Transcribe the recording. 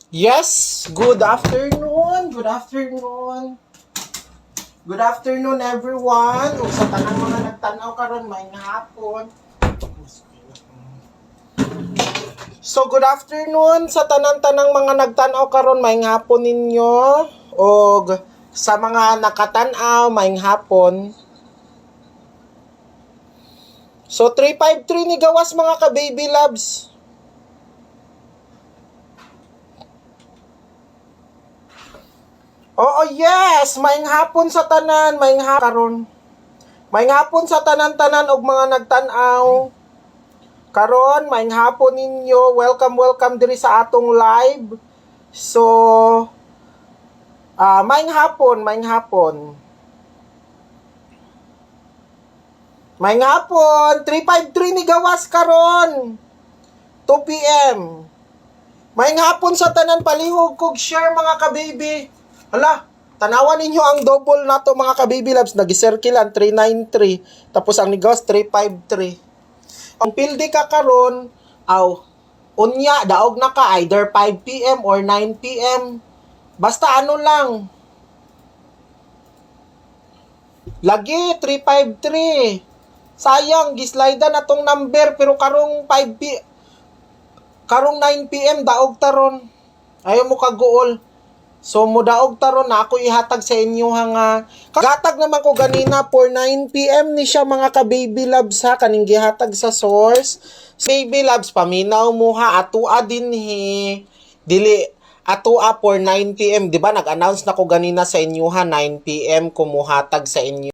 Yes, good afternoon. Good afternoon. Good afternoon everyone. Ug sa tanang mga nagtanaw karon may hapon. So good afternoon sa tanang mga nagtanaw karon may hapon ninyo og sa mga nakatan-aw may hapon. So 353 ni gawas mga ka-baby loves. Oo, yes, maayong hapon sa tanan, maayong hapon karon. Maayong hapon sa tanan-tanan og mga nagtan-aw. Karon, maayong hapon ninyo. Welcome diri sa atong live. So, maayong hapon. Maayong hapon, 353 ni gawas karon. 2 PM. Maayong hapon sa tanan, palihog kog share mga ka-baby. Hala, tanawan ninyo ang double nato mga ka-baby loves. Nag-circle 393. Tapos ang nigawas 353. Ang pildi ka karon, unya, daog na ka either 5 PM or 9 PM. Basta ano lang. Lagi 353. Sayang, gislida na tong number pero karong 9 PM daog taron. Ayaw mo kaguol. So, mudaog taron na ako ihatag sa inyo nga. Gatag naman ko ganina for 9 PM ni siya mga ka-baby loves ha. Kaning gihatag sa source. Baby loves, paminaw mo ha. Atua din Dili, atua for 9 PM. Diba, nag-announce na ko ganina sa inyo ha. 9 PM kumuhatag sa inyo.